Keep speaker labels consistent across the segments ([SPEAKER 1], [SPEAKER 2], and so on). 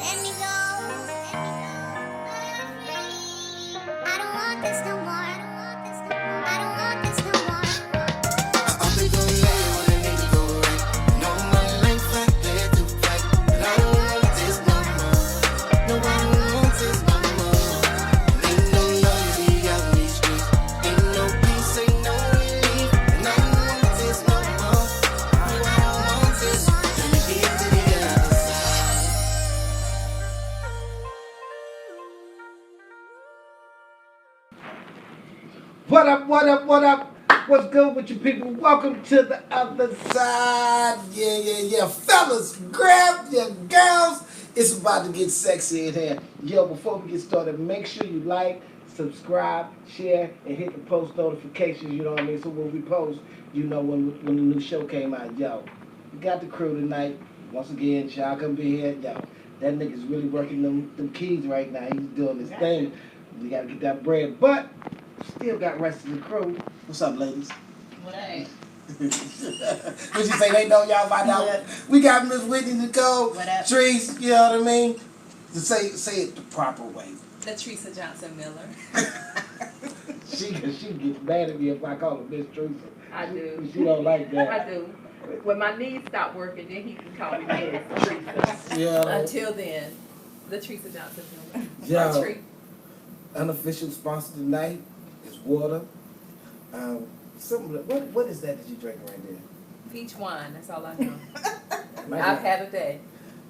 [SPEAKER 1] Let me go. I don't want this no more. I don't want this no more. I'm gonna lay when I need to go right. No, my life I had to fight. But I don't want this no more. No, I don't want this no more. Ain't no loyalty out in these streets. Ain't no peace, ain't no relief. And I don't want this no more. No, I don't want this. Let me get to the other side.
[SPEAKER 2] What up, what up, what up? What's good with you people? Welcome to the other side. Yeah. Fellas, grab your girls. It's about to get sexy in here. Yo, before we get started, make sure you like, subscribe, share, and hit the post notifications, you know what I mean? So when we post, you know when the new show came out. Yo, we got the crew tonight. Once again, y'all come be here. Yo, that nigga's really working them keys right now. He's doing his thing. We gotta get that bread. But still got rest of the crew. What's up, ladies?
[SPEAKER 3] What up?
[SPEAKER 2] What you say? They know y'all by now.
[SPEAKER 3] Yeah.
[SPEAKER 2] We got Miss Whitney Nicole,
[SPEAKER 3] What up?
[SPEAKER 2] Trees. You know what I mean? To say it the proper way.
[SPEAKER 3] Latricia Johnson Miller.
[SPEAKER 2] She gets mad at me if I call her Miss Teresa.
[SPEAKER 4] I do.
[SPEAKER 2] She don't like that.
[SPEAKER 4] I do. When my knees stop working, then he can call me Miss Teresa.
[SPEAKER 2] Yeah.
[SPEAKER 3] Until then, Latricia Johnson Miller.
[SPEAKER 2] Yeah.
[SPEAKER 3] Latri.
[SPEAKER 2] Unofficial sponsor tonight is water. What is that you drinking right there?
[SPEAKER 3] Peach wine, that's all I know.
[SPEAKER 2] Man,
[SPEAKER 3] I've had a day.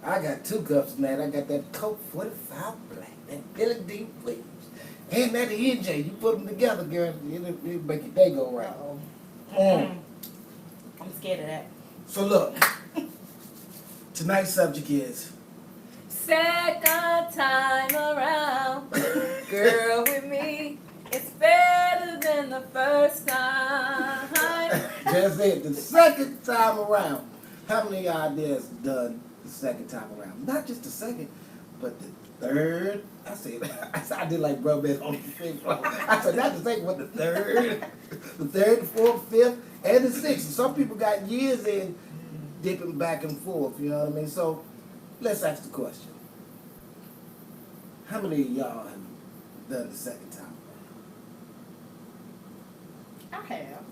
[SPEAKER 2] I got 2 cups now. I got that Coke 45 Black, that Billy D. Williams, and that EJ. You put them together, girl, it'll make your day go right.
[SPEAKER 3] Uh-oh.
[SPEAKER 2] Mm.
[SPEAKER 3] I'm scared of that.
[SPEAKER 2] So look, tonight's subject is
[SPEAKER 3] Second time around, girl with me, it's better than the first time.
[SPEAKER 2] that's it. The second time around. How many of y'all there's done the second time around? Not just the second, but the third. I said I did like rub it on the fifth. I said not the second, but the third, the fourth, fifth, and the sixth. Some people got years in dipping back and forth. You know what I mean? So let's ask the question: how many of y'all have done the second time?
[SPEAKER 5] I have,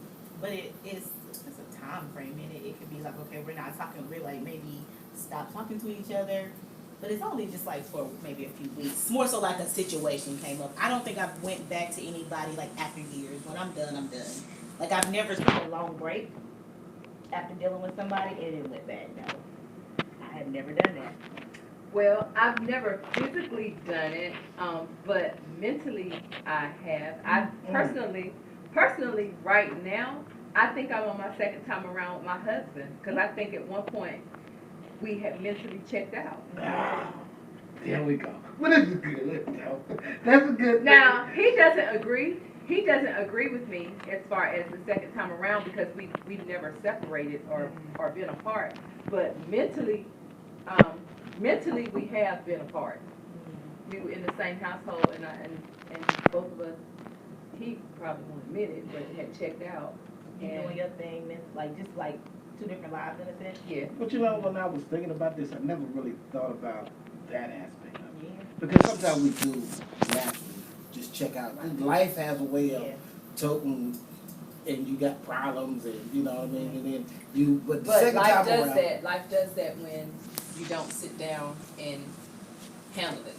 [SPEAKER 5] but it's a time frame in it. It could be like, okay, we're not talking, we're like maybe stop talking to each other, but it's only just like for maybe a few weeks. More so like a situation came up. I don't think I've went back to anybody like after years. When I'm done, I'm done. Like I've never took a long break after dealing with somebody and it went bad. No, I have never done that.
[SPEAKER 4] Well, I've never physically done it, but mentally I have. I personally, right now, I think I'm on my second time around with my husband because I think at one point we had mentally checked out.
[SPEAKER 2] There we go. Well, this is good. That's a good.
[SPEAKER 4] Now he doesn't agree. He doesn't agree with me as far as the second time around because we've never separated or been apart. But mentally we have been apart. We were in the same household, and both of us. He probably won't admit it, but had checked out.
[SPEAKER 5] You doing your thing, man, like just like 2 different lives in a sense.
[SPEAKER 4] Yeah.
[SPEAKER 2] But you know, when I was thinking about this, I never really thought about that aspect of it.
[SPEAKER 5] Yeah.
[SPEAKER 2] Because sometimes we do naturally just check out. Life has a way of toting, and you got problems, and you know what I mean. And then you, but the
[SPEAKER 3] But
[SPEAKER 2] second
[SPEAKER 3] life
[SPEAKER 2] time
[SPEAKER 3] does
[SPEAKER 2] around,
[SPEAKER 3] that. Life does that when you don't sit down and handle it.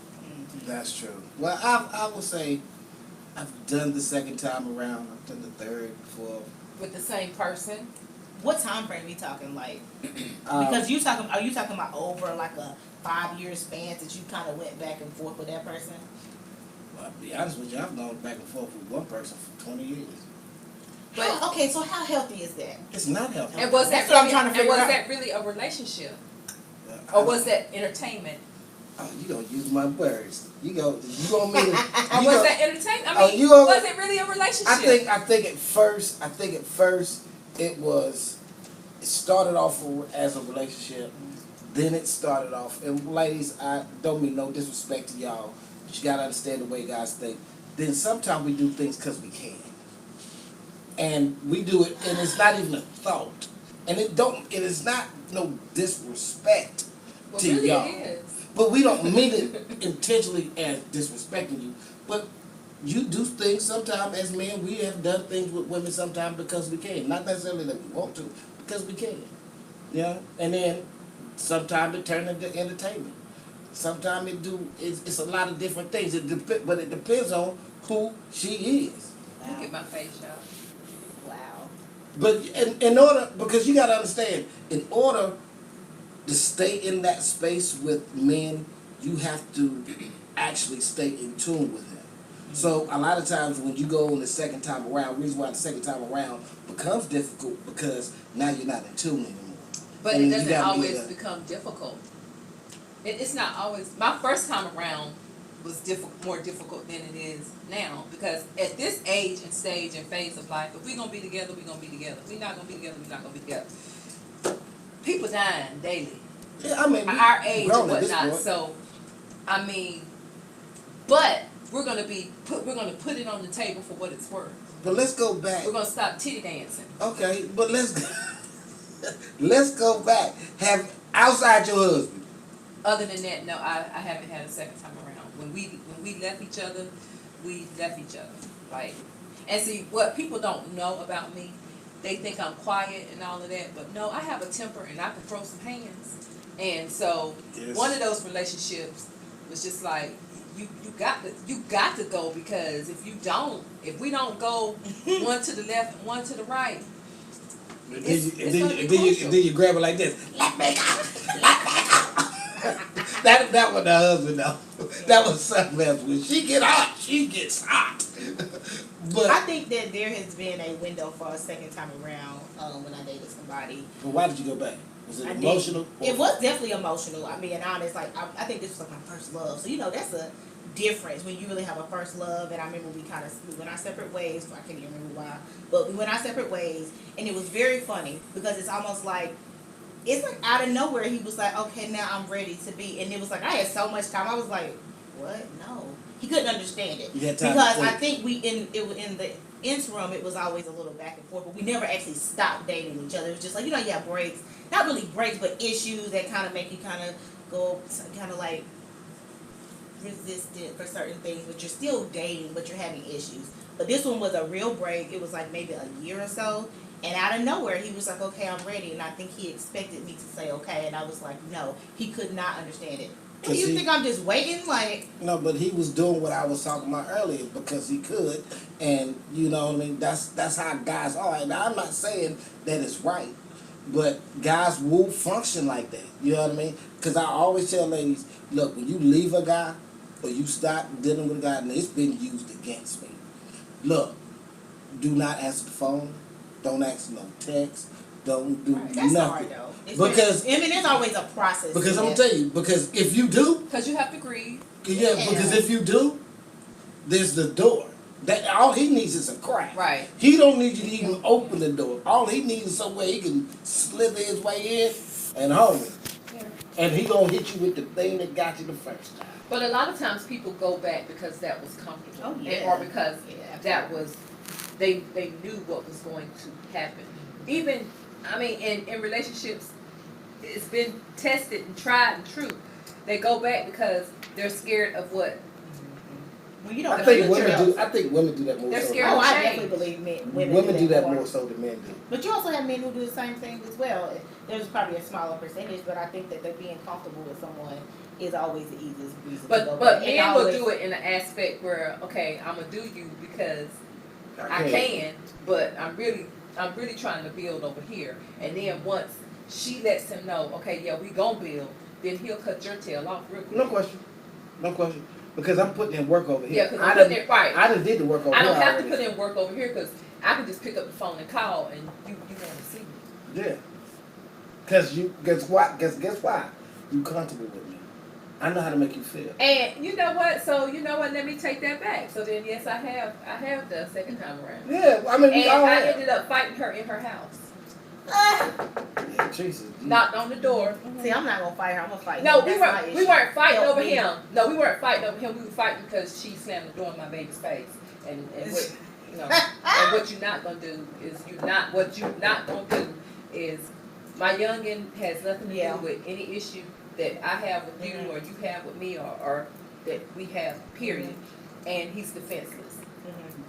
[SPEAKER 2] that's true. Well, I will say I've done the second time around. I've done the third, fourth.
[SPEAKER 3] With the same person.
[SPEAKER 5] What time frame we talking like? Because are you talking about over like a 5-year span that you kind of went back and forth with that person?
[SPEAKER 2] Well, I'll be honest with you, I've gone back and forth with one person for 20 years.
[SPEAKER 5] But okay, so how healthy is that?
[SPEAKER 2] It's not healthy.
[SPEAKER 3] And was
[SPEAKER 5] That's
[SPEAKER 3] that
[SPEAKER 5] what I'm
[SPEAKER 3] really,
[SPEAKER 5] trying to
[SPEAKER 3] and
[SPEAKER 5] figure
[SPEAKER 3] was
[SPEAKER 5] out.
[SPEAKER 3] that really a relationship?
[SPEAKER 2] I-
[SPEAKER 3] Or was that entertainment?
[SPEAKER 2] Oh, you gonna use my words. You gonna mean it.
[SPEAKER 3] Or
[SPEAKER 2] you
[SPEAKER 3] was
[SPEAKER 2] go-
[SPEAKER 3] that entertainment? I
[SPEAKER 2] Oh,
[SPEAKER 3] mean,
[SPEAKER 2] you gonna-
[SPEAKER 3] was it really a relationship?
[SPEAKER 2] I think at first it started off as a relationship. Then it started off, and ladies, I don't mean no disrespect to y'all, but you gotta understand the way guys think. Then sometimes we do things because we can. And we do it, and it's not even a thought. And it is not no disrespect.
[SPEAKER 3] Well,
[SPEAKER 2] to
[SPEAKER 3] really
[SPEAKER 2] y'all.
[SPEAKER 3] it is.
[SPEAKER 2] But we don't mean it intentionally as disrespecting you. But you do things sometimes as men. We have done things with women sometimes because we can. Not necessarily that we want to, because we can. Yeah. And then sometimes it turns into entertainment. Sometimes it's a lot of different things. But it depends on who she is.
[SPEAKER 3] Look at my face, y'all.
[SPEAKER 5] Wow.
[SPEAKER 2] But in order, because you gotta understand, in order to stay in that space with men, you have to actually stay in tune with him. So a lot of times when you go on the second time around, reason why the second time around becomes difficult because now you're not in tune anymore.
[SPEAKER 3] But
[SPEAKER 2] And
[SPEAKER 3] it
[SPEAKER 2] you
[SPEAKER 3] doesn't
[SPEAKER 2] gotta be
[SPEAKER 3] always
[SPEAKER 2] a-
[SPEAKER 3] become difficult. It's not always. My first time around was more difficult than it is now because at this age and stage and phase of life, if we're gonna be together, we're gonna be together. If we're not gonna be together, we're not gonna be together. People dying daily,
[SPEAKER 2] Yeah, I mean, we
[SPEAKER 3] our age and
[SPEAKER 2] grown at this
[SPEAKER 3] whatnot.
[SPEAKER 2] point.
[SPEAKER 3] So, I mean, but we're gonna put it on the table for what it's worth.
[SPEAKER 2] But let's go back.
[SPEAKER 3] We're gonna stop titty dancing.
[SPEAKER 2] Okay, but let's go back. Have outside your husband.
[SPEAKER 3] Other than that, no, I haven't had a second time around. When we left each other, we left each other. Like, and see what people don't know about me, they think I'm quiet and all of that, but no, I have a temper and I can throw some hands. And so
[SPEAKER 2] Yes.
[SPEAKER 3] one of those relationships was just like you got to go because if we don't go one to the left and one to the right, it's gonna be crucial.
[SPEAKER 2] Then you grab it like this. Let me go. That was the husband though. That was something else. When she get hot, she gets hot.
[SPEAKER 5] I
[SPEAKER 2] But
[SPEAKER 5] think that there has been a window for a second time around when I dated somebody.
[SPEAKER 2] why did you go back? Was it
[SPEAKER 5] I did.
[SPEAKER 2] emotional?
[SPEAKER 5] It was definitely emotional. I mean, honest, like I think this was like my first love. So that's a difference when you really have a first love. And I remember we went our separate ways. I can't even remember why, but we went our separate ways, and it was very funny because it's almost like. It's like out of nowhere he was like, okay, now I'm ready to be, and it was like I had so much time. I was like, what? No, he couldn't understand it
[SPEAKER 2] You had time
[SPEAKER 5] because
[SPEAKER 2] to
[SPEAKER 5] I
[SPEAKER 2] think.
[SPEAKER 5] think in the interim it was always a little back and forth, but we never actually stopped dating each other. It was just like you have breaks, not really breaks, but issues that kind of make you kind of go kind of like resistant for certain things, but you're still dating, but you're having issues. But this one was a real break. It was like maybe a year or so. And out of nowhere, he was like, okay, I'm ready. And I think he expected me to say okay. And I was like, no. He could not understand it. Do you think I'm just waiting? Like,
[SPEAKER 2] No, but he was doing what I was talking about earlier because he could, and you know what I mean. That's how guys are. And I'm not saying that it's right, but guys will function like that. You know what I mean? Because I always tell ladies, look, when you leave a guy or you stop dealing with a guy, and it's been used against me. Look, do not answer the phone. Don't answer no text. Don't do
[SPEAKER 5] that's
[SPEAKER 2] nothing.
[SPEAKER 5] hard though.
[SPEAKER 2] Because
[SPEAKER 5] I mean, there's always a process.
[SPEAKER 2] because
[SPEAKER 5] to
[SPEAKER 2] I'm gonna
[SPEAKER 5] that.
[SPEAKER 2] tell you, because if you do,
[SPEAKER 3] Because you have to grieve.
[SPEAKER 2] yeah, because if you do, there's the door. That all he needs is a crack.
[SPEAKER 3] Right.
[SPEAKER 2] He don't need you to even open the door. All he needs is somewhere he can slither his way in and home it.
[SPEAKER 3] Yeah.
[SPEAKER 2] And he gonna hit you with the thing that got you the first time.
[SPEAKER 3] But a lot of times people go back because that was comfortable.
[SPEAKER 5] Oh, yeah.
[SPEAKER 3] Or because that was, they knew what was going to happen. Even, I mean, in relationships, it's been tested and tried and true. They go back because they're scared of what?
[SPEAKER 5] Well, you don't.
[SPEAKER 2] I think
[SPEAKER 3] future.
[SPEAKER 2] women do that more.
[SPEAKER 3] They're
[SPEAKER 2] so
[SPEAKER 3] scared
[SPEAKER 5] Oh,
[SPEAKER 3] of
[SPEAKER 5] I
[SPEAKER 3] change.
[SPEAKER 5] definitely believe
[SPEAKER 2] Women do that
[SPEAKER 5] more.
[SPEAKER 2] more so than men do.
[SPEAKER 5] But you also have men who do the same thing as well. There's probably a smaller percentage, but I think that they're being comfortable with someone is always the easiest reason to go
[SPEAKER 3] But
[SPEAKER 5] back.
[SPEAKER 3] men
[SPEAKER 5] And
[SPEAKER 3] will
[SPEAKER 5] always-
[SPEAKER 3] do it in an aspect where, okay, I'm gonna do you because I
[SPEAKER 2] can't.
[SPEAKER 3] can, but I'm really trying to build over here. And then once she lets him know, okay, yeah, we gonna build, then he'll cut your tail off real quick.
[SPEAKER 2] No question. No question. Because I'm putting in work over here.
[SPEAKER 3] Yeah, because I'm putting it right.
[SPEAKER 2] I done did the work over
[SPEAKER 3] I
[SPEAKER 2] here.
[SPEAKER 3] don't have to
[SPEAKER 2] already.
[SPEAKER 3] put in work over here because I can just pick up the phone and call and you want to see me.
[SPEAKER 2] Yeah. Cause you guess what? Guess why? You comfortable with me. I know how to make you feel.
[SPEAKER 3] And you know what? So you know what? Let me take that back. So then, yes, I have the second time around.
[SPEAKER 2] Yeah, I mean we
[SPEAKER 3] And
[SPEAKER 2] all
[SPEAKER 3] I
[SPEAKER 2] have.
[SPEAKER 3] ended up fighting her in her house.
[SPEAKER 2] Yeah, Jesus.
[SPEAKER 3] Knocked on the door.
[SPEAKER 5] See, I'm not gonna fight her. I'm gonna fight
[SPEAKER 3] No,
[SPEAKER 5] him.
[SPEAKER 3] we
[SPEAKER 5] That's my
[SPEAKER 3] weren't.
[SPEAKER 5] issue.
[SPEAKER 3] We weren't fighting
[SPEAKER 5] Help
[SPEAKER 3] over
[SPEAKER 5] me.
[SPEAKER 3] him. No, we weren't fighting over him. We were fighting because she slammed the door in my baby's face. And what and what you're not gonna do is what you're not gonna do is My youngin has nothing to
[SPEAKER 5] Yeah.
[SPEAKER 3] do with any issue that I have with you or you have with me or that we have, period. And he's defenseless.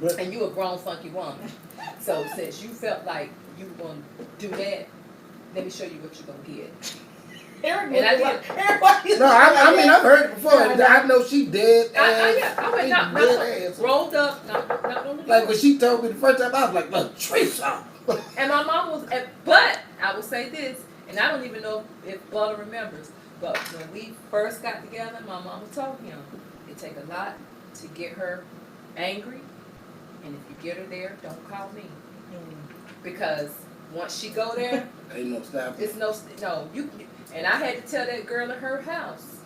[SPEAKER 2] But
[SPEAKER 3] And you a grown funky woman. So since you felt like you were gonna do that, let me show you what you're gonna get.
[SPEAKER 5] Eric,
[SPEAKER 3] And I did.
[SPEAKER 5] everybody.
[SPEAKER 2] no, I mean I've heard it before. I know she dead ass.
[SPEAKER 3] I went
[SPEAKER 2] She
[SPEAKER 3] knock,
[SPEAKER 2] dead ass.
[SPEAKER 3] rolled up, knocked on the door.
[SPEAKER 2] Like when she told me the first time, I was like, "Look, Teresa."
[SPEAKER 3] And my mom was, but I will say this, and I don't even know if Butter remembers, but when we first got together, my mama told him it take a lot to get her angry, and if you get her there, don't call me, because once she go there,
[SPEAKER 2] Ain't no stopping.
[SPEAKER 3] it's no you. And I had to tell that girl in her house,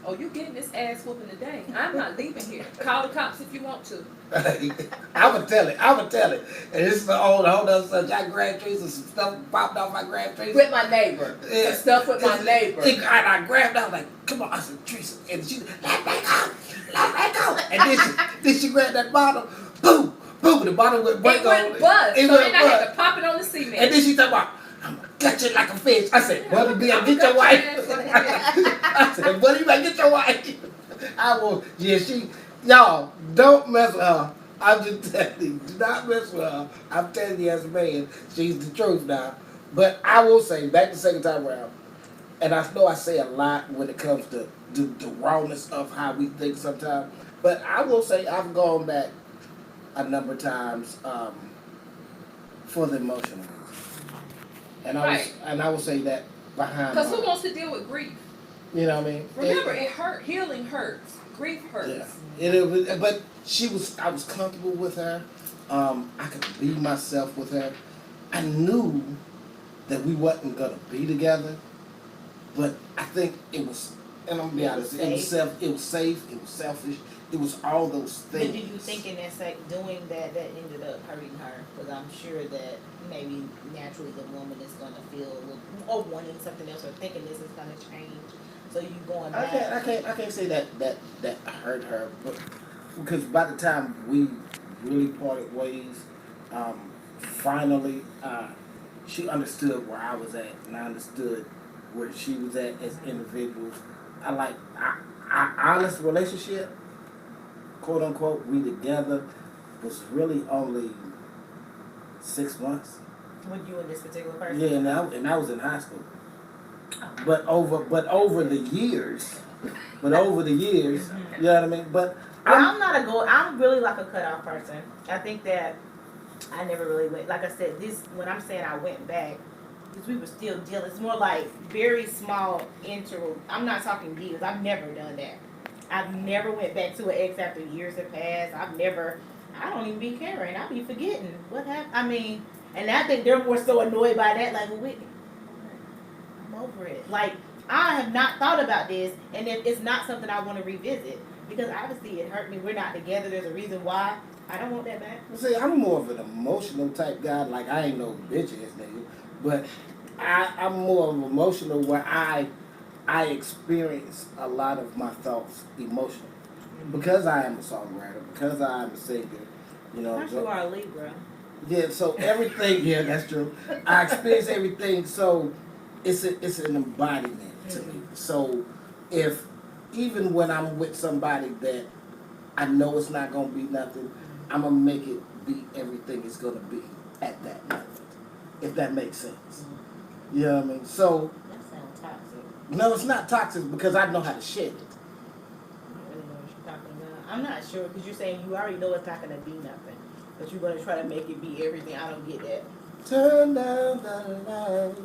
[SPEAKER 3] oh, you getting this ass whooping today? I'm not leaving here. Call the cops if you want to.
[SPEAKER 2] I would tell it. And this is the whole other stuff. I grabbed trees and some stuff popped off my grab trees.
[SPEAKER 3] With my neighbor.
[SPEAKER 2] Yeah.
[SPEAKER 3] Some stuff with my neighbor.
[SPEAKER 2] And I grabbed out like, come on. I said, Teresa. And she, let me go. And then she grabbed that bottle. Boom, boom. The bottle went bust.
[SPEAKER 3] It went bust.
[SPEAKER 2] It
[SPEAKER 3] So
[SPEAKER 2] went
[SPEAKER 3] then I had
[SPEAKER 2] bust.
[SPEAKER 3] to pop it on the cement.
[SPEAKER 2] And then she talking about, I'm gonna gut you like a fish. I said, Buddy, get your wife. I said, Buddy, you better get your wife. I will. Yeah, y'all, don't mess with her. I'm just telling you, do not mess with her. I'm telling you as a man, she's the truth now. But I will say, back the second time around, and I know I say a lot when it comes to the rawness of how we think sometimes, but I will say I've gone back a number of times for the emotional reasons. And I will say that behind.
[SPEAKER 3] Because who wants to deal with grief?
[SPEAKER 2] You know what I mean?
[SPEAKER 3] Remember, it hurt. Healing hurts. Grief hurts.
[SPEAKER 2] Yeah. It was, but I was comfortable with her. I could be myself with her. I knew that we wasn't gonna be together, but I think it was. And I'm gonna be honest, it was safe. It was selfish. It was all those things.
[SPEAKER 5] But do you think in that doing that ended up hurting her? Because I'm sure that maybe naturally the woman is going to feel a little, or wanting something else, or thinking this is going to change. So you going back?
[SPEAKER 2] I can't say that hurt her, but because by the time we really parted ways, finally, she understood where I was at, and I understood where she was at as individuals. Our honest relationship, quote unquote, we together, was really only 6 months.
[SPEAKER 5] With you and this particular person?
[SPEAKER 2] Yeah, and I was in high school. But over the years, you know what I mean? But
[SPEAKER 5] I'm really like a cutoff person. I think that I never really went, like I said, when I'm saying I went back, because we were still dealing, it's more like very small I'm not talking deals. I've never done that. I've never went back to an ex after years have passed. I don't even be caring. I be forgetting what happened. I mean, and I think they're more so annoyed by that, like, well, Whitney, I'm over it. Like, I have not thought about this, and it's not something I want to revisit, because obviously it hurt me. We're not together. There's a reason why. I don't want that back.
[SPEAKER 2] See, I'm more of an emotional type guy. Like, I ain't no bitch ass nigga, but I'm more of emotional where I experience a lot of my thoughts emotionally. Because I am a songwriter, because I am a singer, you know.
[SPEAKER 5] Plus you are a Libra.
[SPEAKER 2] Yeah, so everything, yeah, that's true. I experience everything, so it's an embodiment to me. So even when I'm with somebody that I know it's not gonna be nothing, I'm gonna make it be everything it's gonna be at that moment. If that makes sense. You know what I mean? So
[SPEAKER 5] That sounds toxic.
[SPEAKER 2] no, it's not toxic because I know how to shed it.
[SPEAKER 5] I don't really know what you're talking about. I'm not sure, because you're saying you already know it's not going to be nothing, but you're going to try to make it be everything. I don't get that.
[SPEAKER 2] Turn down the lights,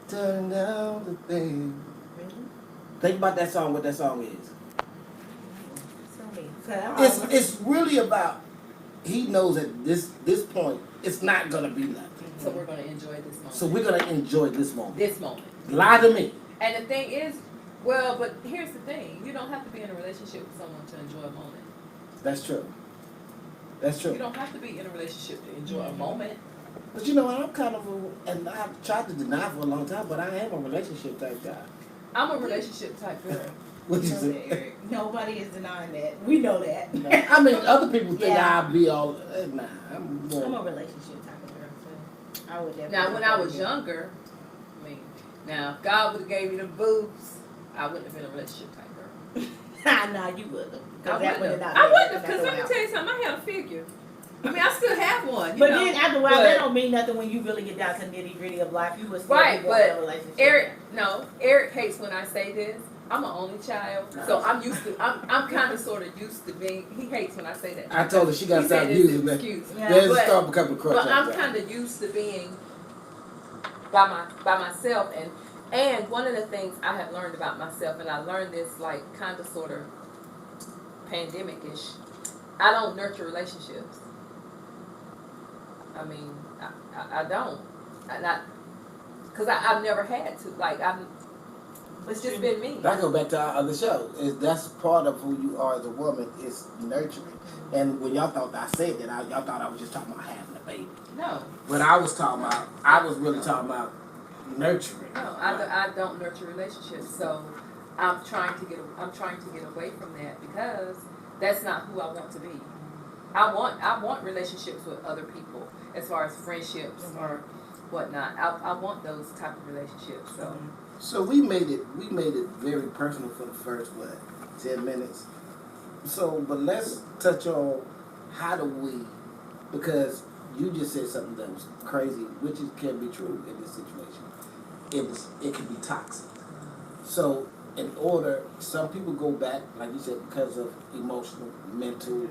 [SPEAKER 2] turn down the thing.
[SPEAKER 5] Really?
[SPEAKER 2] Think about that song, what that song is.
[SPEAKER 5] Tell me.
[SPEAKER 2] It's really about, he knows at this point, it's not going to be nothing.
[SPEAKER 3] So we're going to enjoy this moment.
[SPEAKER 2] So we're going to enjoy this moment.
[SPEAKER 3] This moment.
[SPEAKER 2] Lie to me.
[SPEAKER 3] And the thing is, well, but here's the thing. You don't have to be in a relationship with someone to enjoy a moment.
[SPEAKER 2] That's true. That's true.
[SPEAKER 3] You don't have to be in a relationship to enjoy a moment.
[SPEAKER 2] But you know what, I'm kind of and I've tried to deny for a long time, but I am a relationship type guy.
[SPEAKER 3] I'm a relationship type girl.
[SPEAKER 2] What you
[SPEAKER 5] You know
[SPEAKER 2] say?
[SPEAKER 5] that, Eric. Nobody is denying that. We know that.
[SPEAKER 2] I mean, other people think
[SPEAKER 5] Yeah.
[SPEAKER 2] I'll be all, nah, I'm
[SPEAKER 5] I'm a relationship type of girl, too. I would definitely.
[SPEAKER 3] Now, when I was younger, I Now, if God would have gave me the boobs, I wouldn't have been a relationship type girl.
[SPEAKER 5] Nah, you wouldn't.
[SPEAKER 3] I wouldn't have, because let me tell you something, I had a figure. I mean, I still have one,
[SPEAKER 5] But
[SPEAKER 3] know.
[SPEAKER 5] then after a while, that don't mean nothing when you really get down to nitty gritty of life. You would still
[SPEAKER 3] Right,
[SPEAKER 5] be wanting a
[SPEAKER 3] but
[SPEAKER 5] relationship.
[SPEAKER 3] Eric hates when I say this. I'm an only child, so I'm kind of sort of used to being, he hates when I say that.
[SPEAKER 2] I told her she got to
[SPEAKER 3] He
[SPEAKER 2] stop
[SPEAKER 3] said it's
[SPEAKER 2] using
[SPEAKER 3] an
[SPEAKER 2] that.
[SPEAKER 3] excuse.
[SPEAKER 5] Yeah.
[SPEAKER 2] There's
[SPEAKER 3] But-
[SPEAKER 2] start becoming a crush.
[SPEAKER 3] But I'm
[SPEAKER 2] outside.
[SPEAKER 3] kind of used to being by myself, and one of the things I have learned about myself, and I learned this like kind of sort of pandemic-ish, I don't nurture relationships. I mean, I don't, because I've never had to. Like it's just been me.
[SPEAKER 2] That go back to our other show. That's part of who you are as a woman is nurturing. And when y'all thought I said that, y'all thought I was just talking about having a baby.
[SPEAKER 3] No,
[SPEAKER 2] But I was really talking about nurturing.
[SPEAKER 3] no, I don't nurture relationships. So I'm trying to get away from that because that's not who I want to be. I want relationships with other people as far as friendships or whatnot. I want those type of relationships.
[SPEAKER 2] So we made it very personal for the first 10 minutes. So but let's touch on how do we, because you just said something that was crazy, which can be true in this situation. It can be toxic. So in order, some people go back, like you said, because of emotional, mental,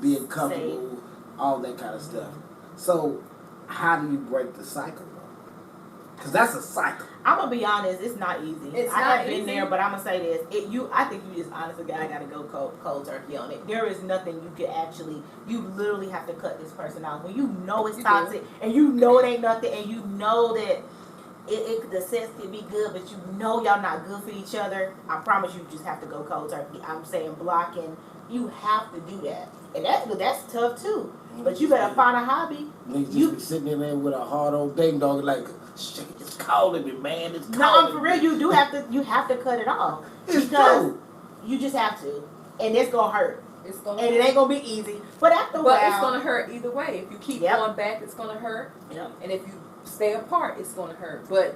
[SPEAKER 2] being comfortable, all that kind of stuff. So how do you break the cycle? Because that's a cycle.
[SPEAKER 5] I'm gonna be honest, it's not easy.
[SPEAKER 3] It's
[SPEAKER 5] I
[SPEAKER 3] not
[SPEAKER 5] have been
[SPEAKER 3] easy.
[SPEAKER 5] there, but I'm gonna say this: I think you just honestly gotta go cold turkey on it. There is nothing you can actually. You literally have to cut this person out when you know it's
[SPEAKER 3] You
[SPEAKER 5] toxic and you know it ain't nothing, and you know that the sex can be good, but you know y'all not good for each other. I promise you, just have to go cold turkey. I'm saying blocking. You have to do that, and that's tough too. But you better find a hobby.
[SPEAKER 2] Niggas just be sitting in there with a hard old ding dong like, shit, it's calling me, man. It's
[SPEAKER 5] No,
[SPEAKER 2] calling
[SPEAKER 5] for real,
[SPEAKER 2] me.
[SPEAKER 5] you have to cut it off.
[SPEAKER 2] It's
[SPEAKER 5] because
[SPEAKER 2] true.
[SPEAKER 5] you just have to. And it's gonna hurt.
[SPEAKER 3] It's gonna
[SPEAKER 5] And it ain't gonna be easy. But after a while,
[SPEAKER 3] But it's gonna hurt either way. If you keep
[SPEAKER 5] Yep.
[SPEAKER 3] going back, it's gonna hurt.
[SPEAKER 5] Yep.
[SPEAKER 3] And if you stay apart, it's gonna hurt. But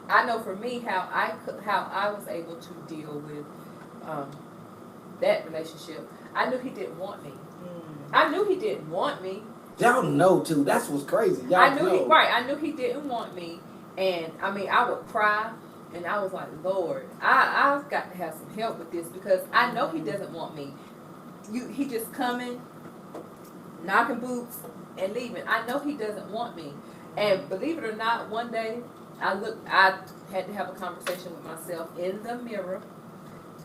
[SPEAKER 3] I know for me how I was able to deal with that relationship. I knew he didn't want me. I knew he didn't want me.
[SPEAKER 2] Y'all know too. That's what's crazy. Y'all
[SPEAKER 3] I knew
[SPEAKER 2] know.
[SPEAKER 3] I knew he didn't want me, and I mean I would cry, and I was like, Lord, I've got to have some help with this because I know he doesn't want me. He just coming, knocking boots, and leaving. I know he doesn't want me, and believe it or not, one day I had to have a conversation with myself in the mirror,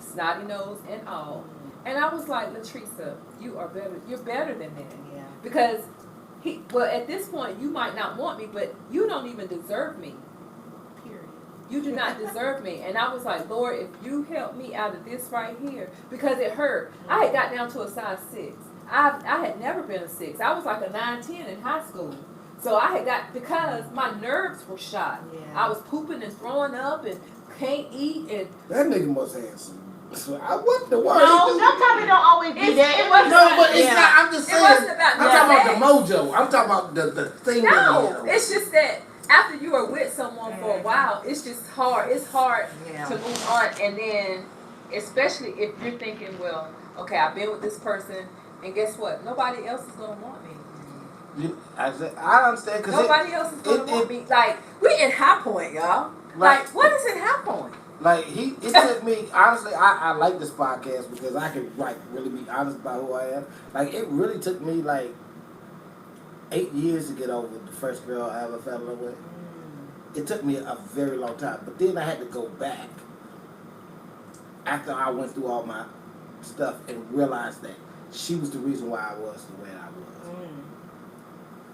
[SPEAKER 3] snotty nose and all, and I was like, Latricia, you're better than that.
[SPEAKER 5] yeah.
[SPEAKER 3] Because at this point, you might not want me, but you don't even deserve me.
[SPEAKER 5] Period.
[SPEAKER 3] You do not deserve me. And I was like, Lord, if you help me out of this right here, because it hurt. I had got down to a size 6. I had never been a 6. I was like a 9, 10 in high school. So I had because my nerves were shot.
[SPEAKER 5] Yeah.
[SPEAKER 3] I was pooping and throwing up and can't eat and
[SPEAKER 2] That nigga must have some. What the word?
[SPEAKER 5] No, sometimes it don't always be that.
[SPEAKER 3] It wasn't
[SPEAKER 2] No, but it's
[SPEAKER 5] Yeah.
[SPEAKER 2] not. I'm just
[SPEAKER 3] It
[SPEAKER 2] saying.
[SPEAKER 3] wasn't about
[SPEAKER 2] I'm talking
[SPEAKER 3] sex.
[SPEAKER 2] about the mojo. I'm talking about the thing.
[SPEAKER 3] No, it's just that after you are with someone for a while, it's just hard. It's hard
[SPEAKER 5] Yeah.
[SPEAKER 3] to move on, and then especially if you're thinking, well, okay, I've been with this person, and guess what? Nobody else is gonna want me.
[SPEAKER 2] I understand because
[SPEAKER 3] Nobody else is gonna want me. Like we in High Point, y'all.
[SPEAKER 2] Right.
[SPEAKER 3] Like what is in High Point?
[SPEAKER 2] Like it took me honestly. I like this podcast because I can like really be honest about who I am. Like it really took me like 8 years to get over the first girl I ever fell in love with. It took me a very long time, but then I had to go back after I went through all my stuff and realized that she was the reason why I was the way I was,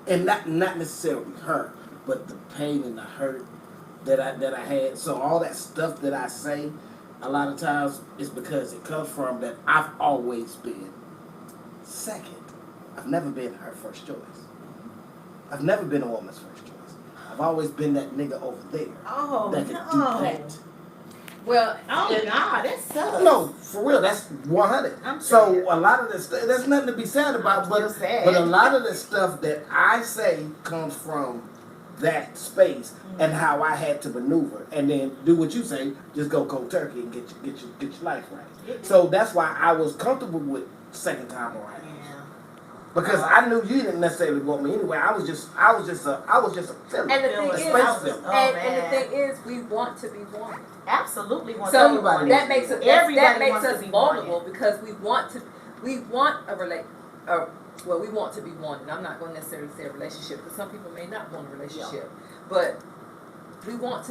[SPEAKER 2] and not necessarily her, but the pain and the hurt that I had. So all that stuff that I say, a lot of times is because it comes from that I've always been second. I've never been her first choice. I've never been a woman's first choice. I've always been that nigga over there
[SPEAKER 5] Oh,
[SPEAKER 2] that could
[SPEAKER 5] no.
[SPEAKER 2] do that.
[SPEAKER 3] Well,
[SPEAKER 5] Oh, God, that sucks.
[SPEAKER 2] No, for real, that's 100.
[SPEAKER 5] I'm
[SPEAKER 2] So
[SPEAKER 5] sad.
[SPEAKER 2] a lot of this, there's nothing to be sad about,
[SPEAKER 5] I'm
[SPEAKER 2] but
[SPEAKER 5] still sad.
[SPEAKER 2] but a lot of the stuff that I say comes from that space and how I had to maneuver, and then do what you say, just go cold turkey and get your life right. So that's why I was comfortable with second time around. Because I knew you didn't necessarily want me anyway. I was just a filler.
[SPEAKER 3] And the thing
[SPEAKER 2] a
[SPEAKER 3] is,
[SPEAKER 2] space filler.
[SPEAKER 3] and the thing is, we want to be wanted.
[SPEAKER 5] Absolutely want
[SPEAKER 3] So
[SPEAKER 2] Everybody
[SPEAKER 3] that
[SPEAKER 2] needs
[SPEAKER 3] makes
[SPEAKER 2] to
[SPEAKER 3] us
[SPEAKER 2] be
[SPEAKER 3] that makes
[SPEAKER 5] wants to
[SPEAKER 3] us
[SPEAKER 5] be
[SPEAKER 3] vulnerable
[SPEAKER 5] wanted.
[SPEAKER 3] because we want we want to be wanted. I'm not going to necessarily say a relationship because some people may not want a relationship, but we want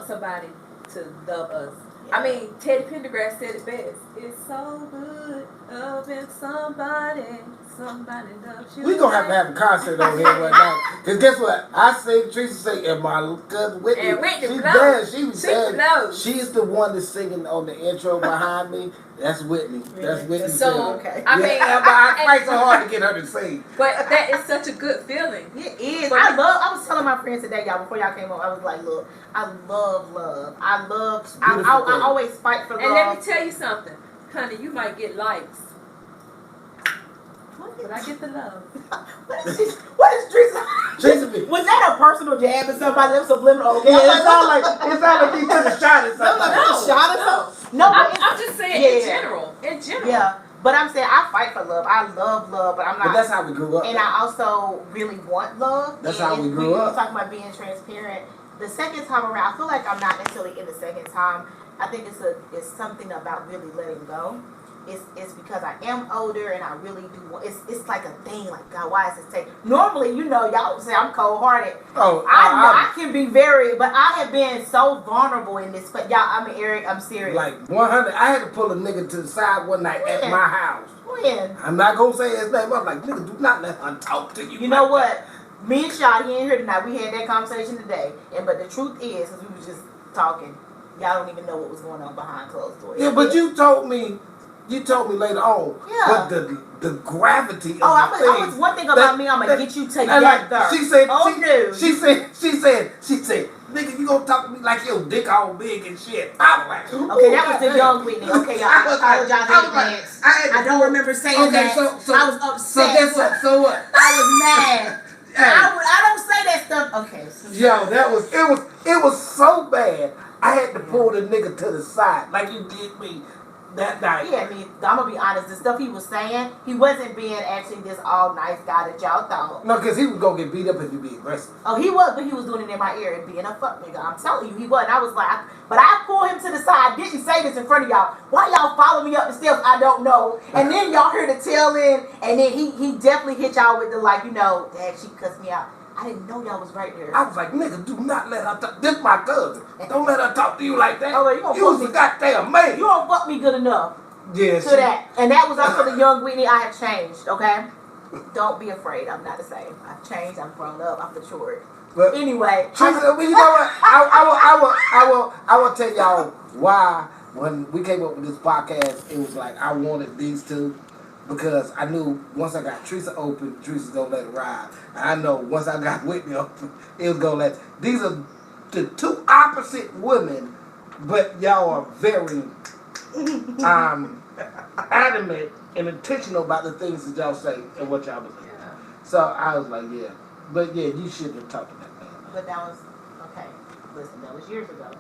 [SPEAKER 3] somebody to love us.
[SPEAKER 5] Yeah.
[SPEAKER 3] I mean, Teddy Pendergrass said it best. It's so good loving somebody loves you.
[SPEAKER 2] We gonna have a concert over here one night. Cause guess what? I say Teresa say, and my cousin Whitney,
[SPEAKER 3] And Whitney
[SPEAKER 2] she
[SPEAKER 3] blows.
[SPEAKER 2] does. She said
[SPEAKER 3] blows.
[SPEAKER 2] she's the one that's singing on the intro behind me. That's Whitney. That's Whitney.
[SPEAKER 3] So
[SPEAKER 2] singing.
[SPEAKER 5] Okay.
[SPEAKER 3] I mean,
[SPEAKER 2] yeah, but I fight so hard to get her to sing.
[SPEAKER 3] but that is such a good feeling.
[SPEAKER 5] It is.
[SPEAKER 3] But
[SPEAKER 5] I was telling my friends today, y'all, before y'all came on, I was like, look, I love love. I always fight for love.
[SPEAKER 3] And let me tell you something, honey, you might get likes, but I get the love.
[SPEAKER 5] What is Teresa?
[SPEAKER 2] Teresa be-
[SPEAKER 5] Was that a personal jab or somebody? That was subliminal. Okay.
[SPEAKER 2] Yeah, it sound like he took a shot at something.
[SPEAKER 5] No, shot or something. No,
[SPEAKER 3] I'm just saying in general.
[SPEAKER 5] Yeah, but I'm saying I fight for love. I love love, but I'm not.
[SPEAKER 2] But that's how we grew up.
[SPEAKER 5] And I also really want love.
[SPEAKER 2] That's
[SPEAKER 5] and
[SPEAKER 2] how we grew
[SPEAKER 5] when
[SPEAKER 2] up.
[SPEAKER 5] you're talking about being transparent. The second time around, I feel like I'm not necessarily in the second time. I think it's something about really letting go. It's because I am older and I really do want. It's like a thing. Like, God, why is this taking? Normally, y'all say I'm cold hearted.
[SPEAKER 2] Oh,
[SPEAKER 5] I can be very, but I have been so vulnerable in this. But y'all, I mean, Eric, I'm serious.
[SPEAKER 2] Like 100. I had to pull a nigga to the side one night at my house.
[SPEAKER 5] When?
[SPEAKER 2] I'm not gonna say his name. I'm like, nigga, do not let her talk to you.
[SPEAKER 5] You know what? Me and Shaw, he ain't here tonight. We had that conversation today. But the truth is, because we was just talking, y'all don't even know what was going on behind closed doors.
[SPEAKER 2] Yeah, but you told me later on.
[SPEAKER 5] Yeah.
[SPEAKER 2] But the gravity of the
[SPEAKER 5] I was
[SPEAKER 2] thing.
[SPEAKER 5] one thing about me. I'm gonna get you together.
[SPEAKER 2] Like, she said,
[SPEAKER 5] no.
[SPEAKER 2] she said, nigga, you gonna talk to me like your dick all big and shit. I was like,
[SPEAKER 5] Okay, that was the young Whitney. Okay, y'all. I apologize in advance. I don't remember saying that.
[SPEAKER 2] So
[SPEAKER 5] I was upset.
[SPEAKER 2] So guess what? So what?
[SPEAKER 5] I was mad.
[SPEAKER 2] Hey.
[SPEAKER 5] I don't say that stuff. Okay.
[SPEAKER 2] Yo, it was so bad. I had to pull the nigga to the side like you did me that night.
[SPEAKER 5] Yeah, I mean, I'm gonna be honest. The stuff he was saying, he wasn't being actually this all nice guy that y'all thought.
[SPEAKER 2] No, because he was gonna get beat up if you be aggressive.
[SPEAKER 5] Oh, he was, but he was doing it in my ear and being a fuck nigga. I'm telling you, he was. And I was like, but I pulled him to the side. I didn't say this in front of y'all. Why y'all follow me up the steps? I don't know. And then y'all heard the tail end, and then he definitely hit y'all with the like, Dad, she cussed me out. I didn't know y'all was right there.
[SPEAKER 2] I was like, nigga, do not let her talk. This my cousin. Don't let her talk to you like that.
[SPEAKER 5] Oh, you gonna
[SPEAKER 2] You was
[SPEAKER 5] fuck
[SPEAKER 2] a
[SPEAKER 5] me.
[SPEAKER 2] goddamn man.
[SPEAKER 5] You don't fuck me good enough
[SPEAKER 2] Yeah,
[SPEAKER 5] to that. And that was also the young Whitney. I have changed, okay? Don't be afraid. I'm not the same. I've changed. I've grown up. I've matured.
[SPEAKER 2] But
[SPEAKER 5] Anyway.
[SPEAKER 2] Teresa, well, you know what? I will tell y'all why when we came up with this podcast, it was like I wanted these two because I knew once I got Teresa open, Teresa's gonna let it ride. And I know once I got Whitney open, it was gonna let. These are the two opposite women, but y'all are very adamant and intentional about the things that y'all say and what y'all believe.
[SPEAKER 3] Yeah.
[SPEAKER 2] So I was like, yeah, but yeah, you shouldn't have talked to that man.
[SPEAKER 5] But that was, okay. Listen, that was years ago.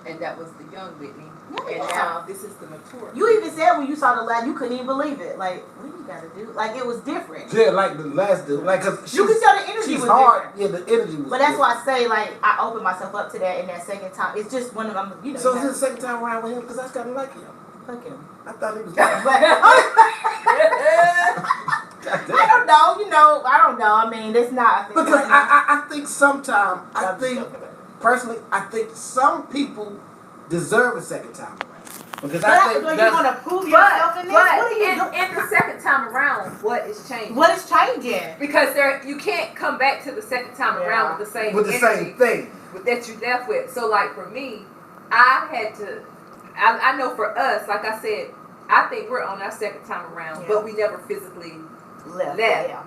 [SPEAKER 3] And that was the young Whitney.
[SPEAKER 5] Yeah.
[SPEAKER 3] And now this is the mature.
[SPEAKER 5] You even said when you saw the lad, you couldn't even believe it. Like, what do you gotta do? Like, it was different.
[SPEAKER 2] Yeah, like the last dude, like cause
[SPEAKER 5] You can tell the energy
[SPEAKER 2] she's
[SPEAKER 5] was
[SPEAKER 2] hard.
[SPEAKER 5] different.
[SPEAKER 2] Yeah, the energy was.
[SPEAKER 5] But that's
[SPEAKER 2] different.
[SPEAKER 5] why I say, like, I opened myself up to that in that second time. It's just one of them,
[SPEAKER 2] So
[SPEAKER 5] you
[SPEAKER 2] is this the second time around with him? Because I kind of like him.
[SPEAKER 5] fuck him.
[SPEAKER 2] I thought he was.
[SPEAKER 5] I don't know. I mean, it's not.
[SPEAKER 2] Because I think sometimes personally I think some people deserve a second time around. Because I think
[SPEAKER 5] you want to prove yourself in this? What are you doing?
[SPEAKER 3] in the second time around, what is changing?
[SPEAKER 5] What is changing?
[SPEAKER 3] Because you can't come back to the second time around with the same
[SPEAKER 2] with the
[SPEAKER 3] energy
[SPEAKER 2] same thing.
[SPEAKER 3] that you left with. So like for me, I had to. I know for us, like I said, I think we're on our second time around, but we never physically left.
[SPEAKER 5] Yeah.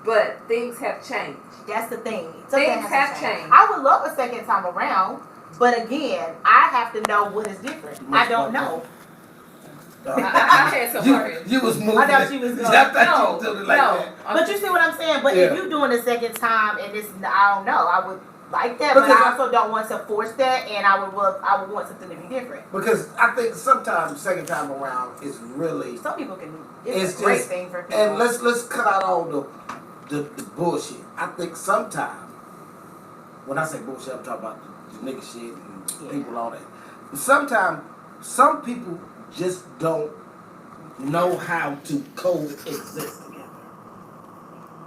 [SPEAKER 3] But things have changed.
[SPEAKER 5] That's the thing.
[SPEAKER 3] Things have changed.
[SPEAKER 5] I would love a second time around, but again, I have to know what is different. I don't know.
[SPEAKER 3] I had some words.
[SPEAKER 2] You was moving.
[SPEAKER 5] I thought she was going.
[SPEAKER 2] I thought you was doing it like
[SPEAKER 3] No.
[SPEAKER 2] that.
[SPEAKER 5] But you see what I'm saying? But
[SPEAKER 2] Yeah.
[SPEAKER 5] if you're doing the second time and it's, I don't know, I would like that, but
[SPEAKER 2] Because
[SPEAKER 5] I also don't want to force that, and I would want something to be different.
[SPEAKER 2] Because I think sometimes second time around is really,
[SPEAKER 5] Some people can.
[SPEAKER 2] It's
[SPEAKER 5] It's a great
[SPEAKER 2] just-
[SPEAKER 5] thing for people.
[SPEAKER 2] and let's cut out all the bullshit. I think sometimes, when I say bullshit, I'm talking about the nigga shit and people all that. Sometimes some people just don't know how to coexist together.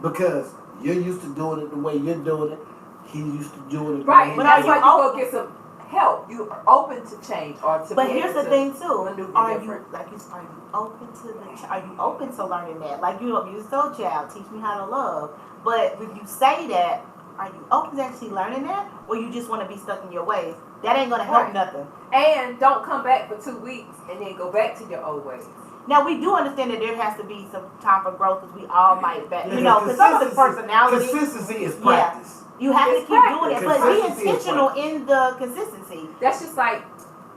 [SPEAKER 2] Because you're used to doing it the way you're doing it. He's used to doing it the
[SPEAKER 4] Right,
[SPEAKER 2] way
[SPEAKER 4] but
[SPEAKER 2] he's
[SPEAKER 4] that's
[SPEAKER 2] doing
[SPEAKER 4] why
[SPEAKER 2] it.
[SPEAKER 4] you go get some help. You are open to change or to.
[SPEAKER 5] But
[SPEAKER 4] be
[SPEAKER 5] here's
[SPEAKER 4] able
[SPEAKER 5] the
[SPEAKER 4] to
[SPEAKER 5] thing too.
[SPEAKER 4] maneuver
[SPEAKER 5] Are you
[SPEAKER 4] different.
[SPEAKER 5] are you open to are you open to learning that? Like you told child, teach me how to love. But if you say that, are you open to actually learning that, or you just want to be stuck in your ways? That ain't gonna help
[SPEAKER 4] Right.
[SPEAKER 5] nothing.
[SPEAKER 4] And don't come back for 2 weeks and then go back to your old ways.
[SPEAKER 5] Now we do understand that there has to be some time for growth, because we all might back,
[SPEAKER 2] Yeah,
[SPEAKER 5] you know, because some of the personality.
[SPEAKER 2] Consistency is
[SPEAKER 5] Yeah.
[SPEAKER 2] practice.
[SPEAKER 5] You have to
[SPEAKER 4] It's
[SPEAKER 5] keep doing it, but be
[SPEAKER 2] Consistency is
[SPEAKER 5] intentional in the consistency.
[SPEAKER 4] That's just like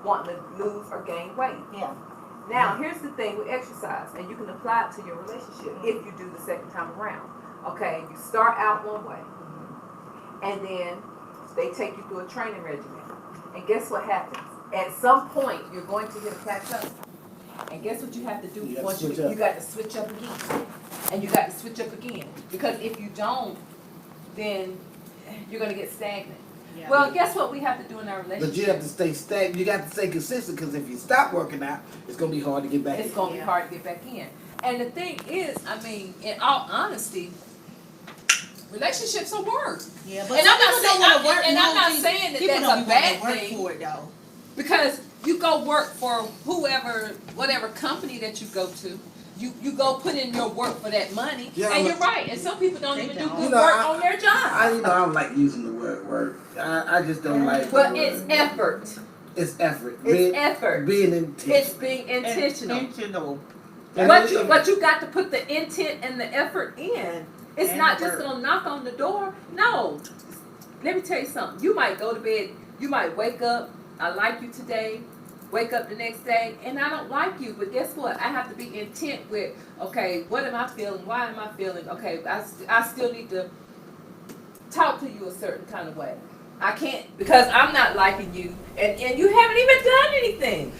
[SPEAKER 4] wanting to lose or gain weight.
[SPEAKER 5] Yeah.
[SPEAKER 4] Now, here's the thing with exercise, and you can apply it to your relationship if you do the second time around. Okay, you start out one way, and then they take you through a training regimen. And guess what happens? At some point, you're going to hit a plateau. And guess what you have to do
[SPEAKER 2] You have to
[SPEAKER 4] once
[SPEAKER 2] switch up.
[SPEAKER 4] you got to switch up again. And you got to switch up again. Because if you don't, then you're going to get stagnant.
[SPEAKER 5] Yeah.
[SPEAKER 4] Well, guess what we have to do in our relationship?
[SPEAKER 2] But you have to stay stagnant. You got to stay consistent, because if you stop working out, it's gonna be hard to get back.
[SPEAKER 4] It's
[SPEAKER 2] in.
[SPEAKER 4] going to be
[SPEAKER 5] Yeah.
[SPEAKER 4] hard to get back in. And the thing is, I mean, in all honesty, relationships are work.
[SPEAKER 5] Yeah,
[SPEAKER 3] And I'm not saying- and I'm not
[SPEAKER 5] no,
[SPEAKER 3] saying that
[SPEAKER 5] people
[SPEAKER 3] that's
[SPEAKER 5] don't
[SPEAKER 3] a
[SPEAKER 5] be wanting
[SPEAKER 3] bad
[SPEAKER 5] to work
[SPEAKER 3] thing.
[SPEAKER 5] for it though.
[SPEAKER 3] Because you go work for whoever, whatever company that you go to. You go put in your work for that money.
[SPEAKER 2] Yeah,
[SPEAKER 3] And
[SPEAKER 2] but-
[SPEAKER 3] you're right. And some people don't
[SPEAKER 5] They
[SPEAKER 3] even do
[SPEAKER 5] don't.
[SPEAKER 3] good
[SPEAKER 2] You know,
[SPEAKER 3] work
[SPEAKER 2] I-
[SPEAKER 3] on their job.
[SPEAKER 2] I don't like using the word work. I just don't like.
[SPEAKER 3] But
[SPEAKER 2] the
[SPEAKER 3] it's
[SPEAKER 2] word.
[SPEAKER 3] effort.
[SPEAKER 2] It's effort.
[SPEAKER 3] It's effort.
[SPEAKER 2] Being intentional.
[SPEAKER 3] It's being intentional.
[SPEAKER 5] Intentional.
[SPEAKER 2] And
[SPEAKER 3] But
[SPEAKER 2] it-
[SPEAKER 3] you got to put the intent and the effort in. It's
[SPEAKER 5] And
[SPEAKER 3] not
[SPEAKER 5] the
[SPEAKER 3] just
[SPEAKER 5] work.
[SPEAKER 3] gonna knock on the door. No. Let me tell you something. You might go to bed, you might wake up, I like you today, wake up the next day, and I don't like you. But guess what? I have to be intent with, okay, what am I feeling? Why am I feeling? Okay, I still need to talk to you a certain kind of way. I can't, because I'm not liking you, and you haven't even done anything.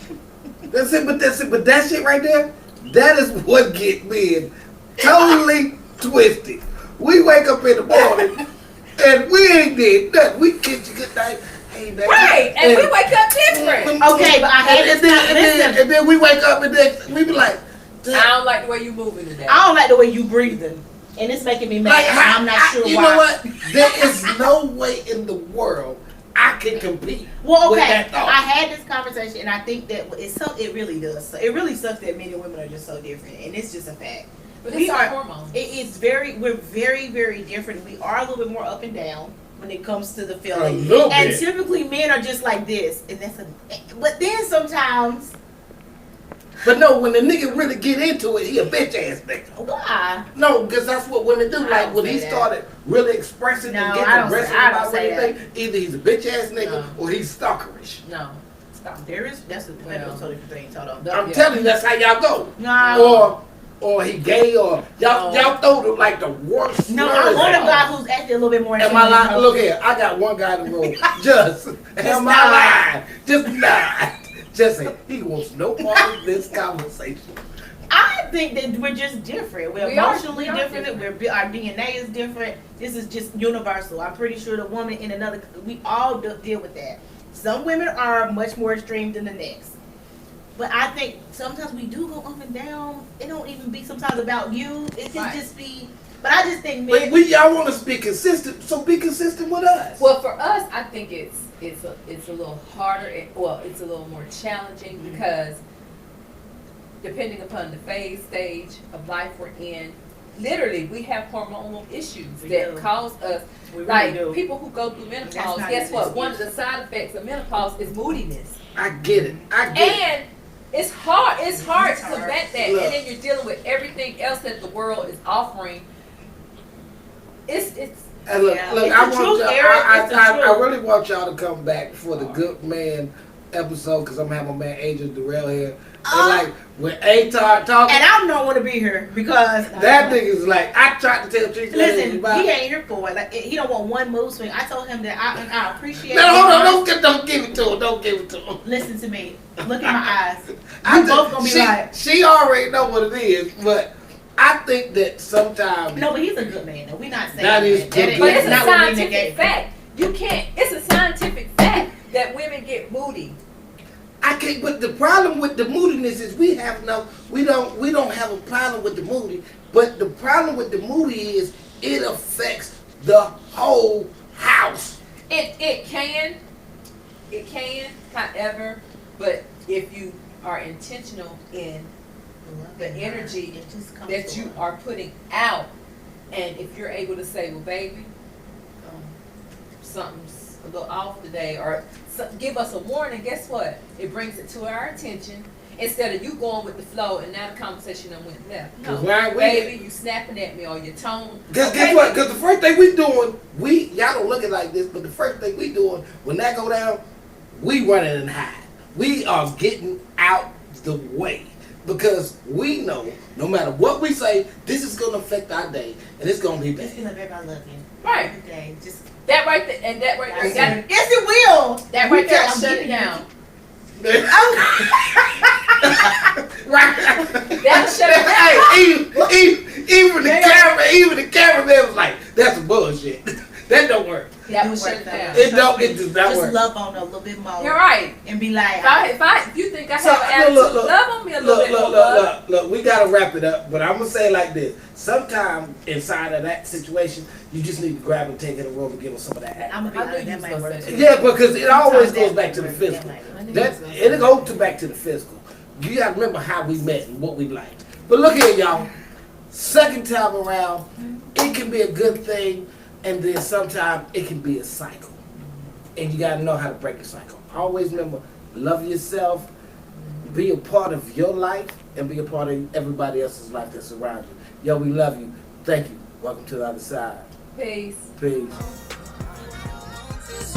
[SPEAKER 2] That's it. But that shit right there, that is what get me totally twisted. We wake up in the morning and we ain't did nothing. We kiss you good night. Hey, baby.
[SPEAKER 3] Right, and we wake up different.
[SPEAKER 5] Okay, but I had
[SPEAKER 2] and,
[SPEAKER 5] this
[SPEAKER 2] then, and then we wake up and then we be like,
[SPEAKER 3] I don't like the way you moving today.
[SPEAKER 5] I don't like the way you breathing, and it's making me mad.
[SPEAKER 2] like,
[SPEAKER 5] and I'm not sure
[SPEAKER 2] you
[SPEAKER 5] why.
[SPEAKER 2] know what? There is no way in the world I can compete.
[SPEAKER 5] Well,
[SPEAKER 2] with
[SPEAKER 5] okay,
[SPEAKER 2] that thought.
[SPEAKER 5] I had this conversation, and I think that it really does. It really sucks that men and women are just so different, and it's just a fact.
[SPEAKER 3] But
[SPEAKER 5] we
[SPEAKER 3] it's
[SPEAKER 5] are-
[SPEAKER 3] hormones.
[SPEAKER 5] We're very, very different. We are a little bit more up and down when it comes to the
[SPEAKER 2] A
[SPEAKER 5] feeling.
[SPEAKER 2] little
[SPEAKER 5] And
[SPEAKER 2] bit.
[SPEAKER 5] typically men are just like this, and but then sometimes,
[SPEAKER 2] But no, when the nigga really get into it, he a bitch ass nigga.
[SPEAKER 5] why?
[SPEAKER 2] No, because that's what women do.
[SPEAKER 5] I
[SPEAKER 2] Like
[SPEAKER 5] don't
[SPEAKER 2] when
[SPEAKER 5] say
[SPEAKER 2] he
[SPEAKER 5] that.
[SPEAKER 2] started really expressing
[SPEAKER 5] No,
[SPEAKER 2] and
[SPEAKER 5] I
[SPEAKER 2] getting
[SPEAKER 5] don't
[SPEAKER 2] aggressive
[SPEAKER 5] say- I don't
[SPEAKER 2] about what
[SPEAKER 5] say
[SPEAKER 2] he
[SPEAKER 5] that.
[SPEAKER 2] think, either he's a bitch ass nigga
[SPEAKER 3] No.
[SPEAKER 2] or he's stalkerish.
[SPEAKER 3] No. Stop.
[SPEAKER 5] That's a totally different thing. Hold on.
[SPEAKER 2] I'm
[SPEAKER 3] Yeah.
[SPEAKER 2] telling you, that's how y'all go.
[SPEAKER 5] No.
[SPEAKER 2] Or he gay, or y'all
[SPEAKER 3] No.
[SPEAKER 2] y'all throw the, like the worst.
[SPEAKER 5] No,
[SPEAKER 2] slurs
[SPEAKER 5] I want a
[SPEAKER 2] at
[SPEAKER 5] guy
[SPEAKER 2] him.
[SPEAKER 5] who's actually a little bit more.
[SPEAKER 2] Am I lying?
[SPEAKER 5] intelligent.
[SPEAKER 2] Look here, I got one guy in the room. Just am I
[SPEAKER 5] not
[SPEAKER 2] lying? Just not. Just say he wants no part of this conversation.
[SPEAKER 5] I think that we're just different. We're
[SPEAKER 3] We are-
[SPEAKER 5] emotionally
[SPEAKER 3] we are
[SPEAKER 5] different. Our DNA is different. This is just universal. I'm pretty sure the woman in another, we all deal with that. Some women are much more extreme than the next. But I think sometimes we do go up and down. It don't even be sometimes about you. It can
[SPEAKER 3] Right.
[SPEAKER 5] just be. But I just think
[SPEAKER 2] But
[SPEAKER 5] men.
[SPEAKER 2] y'all want us to be consistent, so be consistent with us.
[SPEAKER 3] Well, for us, I think it's a little harder. It's a little more challenging because depending upon the stage of life we're in, literally we have hormonal issues
[SPEAKER 5] We
[SPEAKER 3] that
[SPEAKER 5] do.
[SPEAKER 3] cause us.
[SPEAKER 5] We really
[SPEAKER 3] Like
[SPEAKER 5] do.
[SPEAKER 3] people who go through
[SPEAKER 5] That's
[SPEAKER 3] menopause,
[SPEAKER 5] not
[SPEAKER 3] guess
[SPEAKER 5] an
[SPEAKER 3] what? One of
[SPEAKER 5] excuse.
[SPEAKER 3] the side effects of menopause is moodiness.
[SPEAKER 2] I get it. I get it.
[SPEAKER 3] And it's hard. It's hard
[SPEAKER 5] It's
[SPEAKER 3] to
[SPEAKER 5] hard.
[SPEAKER 3] combat that,
[SPEAKER 2] Look.
[SPEAKER 3] and then you're dealing with everything else that the world is offering. It's
[SPEAKER 2] And look,
[SPEAKER 5] Yeah.
[SPEAKER 2] look,
[SPEAKER 5] It's
[SPEAKER 2] I
[SPEAKER 5] the
[SPEAKER 2] want
[SPEAKER 5] truth,
[SPEAKER 2] y'all.
[SPEAKER 5] Eric.
[SPEAKER 2] I
[SPEAKER 5] It's the
[SPEAKER 2] really
[SPEAKER 5] truth.
[SPEAKER 2] want y'all to come back for the good man episode because I'm gonna have my man Angel Durrell here. And like when A talking,
[SPEAKER 5] And I don't want to be here because
[SPEAKER 2] that nigga's like, I tried to tell Trish.
[SPEAKER 5] listen, he ain't here for it. Like he don't want one mood swing. I told him that I appreciate.
[SPEAKER 2] No, hold on, don't give it to him. Don't give it to him.
[SPEAKER 5] Listen to me. Look in my eyes.
[SPEAKER 2] I
[SPEAKER 5] We both gonna be like.
[SPEAKER 2] she already know what it is, but I think that sometimes
[SPEAKER 5] No, but he's a good man. Though. We not saying
[SPEAKER 2] That is good.
[SPEAKER 5] ain't-
[SPEAKER 3] But it's
[SPEAKER 5] that's
[SPEAKER 3] a
[SPEAKER 5] not what we
[SPEAKER 3] scientific
[SPEAKER 5] negate.
[SPEAKER 3] fact. You can't, it's a scientific fact that women get moody.
[SPEAKER 2] I can't. But the problem with the moodiness is we don't have a problem with the moody. But the problem with the moody is it affects the whole house.
[SPEAKER 3] It can, however, but if you are intentional in the energy
[SPEAKER 5] It just comes
[SPEAKER 3] that
[SPEAKER 5] to
[SPEAKER 3] you
[SPEAKER 5] us.
[SPEAKER 3] are putting out, and if you're able to say, well, baby, something's a little off today, or give us a warning, guess what? It brings it to our attention. Instead of you going with the flow and now the conversation done went left. No,
[SPEAKER 2] 'Cause why we-
[SPEAKER 3] baby, you snapping at me or your tone.
[SPEAKER 2] Guess what? Because the first thing we doing, y'all don't look at it like this, but the first thing we doing when that go down, we running and hide. We are getting out the way because we know no matter what we say, this is gonna affect our day and it's gonna be bad.
[SPEAKER 5] Just be like, baby, I love you.
[SPEAKER 3] Right.
[SPEAKER 5] Every day. Just.
[SPEAKER 3] That right there, and that right there,
[SPEAKER 5] Yes, it will.
[SPEAKER 3] that right there,
[SPEAKER 5] I'm
[SPEAKER 3] shut it
[SPEAKER 5] giving
[SPEAKER 3] down.
[SPEAKER 2] Right.
[SPEAKER 3] That'll shut it down.
[SPEAKER 2] Hey, even the cameraman was like, that's some bullshit. That don't work.
[SPEAKER 3] That will shut it down.
[SPEAKER 2] It does not
[SPEAKER 5] Just
[SPEAKER 2] work.
[SPEAKER 5] love on her a little bit more.
[SPEAKER 3] You're right.
[SPEAKER 5] And be like,
[SPEAKER 3] If you think I
[SPEAKER 2] So,
[SPEAKER 3] have an attitude,
[SPEAKER 2] look,
[SPEAKER 3] love on me a little bit more.
[SPEAKER 2] Look, we gotta wrap it up, but I'm gonna say it like this. Sometime inside of that situation, you just need to grab and take it in the room and give them some of that.
[SPEAKER 5] I'm gonna be
[SPEAKER 3] I
[SPEAKER 5] like,
[SPEAKER 3] knew
[SPEAKER 5] that
[SPEAKER 3] you
[SPEAKER 5] might
[SPEAKER 3] was
[SPEAKER 5] work
[SPEAKER 3] gonna
[SPEAKER 5] too.
[SPEAKER 3] say
[SPEAKER 2] Yeah, because it always
[SPEAKER 5] Sometimes
[SPEAKER 2] goes
[SPEAKER 5] that
[SPEAKER 2] back to the
[SPEAKER 5] might work.
[SPEAKER 2] physical.
[SPEAKER 5] That might
[SPEAKER 2] That it'll go back to the physical. You gotta remember how we met and what we like. But look here, y'all. Second time around, it can be a good thing, and then sometimes it can be a cycle. And you gotta know how to break the cycle. Always remember, love yourself, be a part of your life, and be a part of everybody else's life that's around you. Yo, we love you. Thank you. Welcome to the other side.
[SPEAKER 3] Peace.
[SPEAKER 2] Peace.
[SPEAKER 1] Just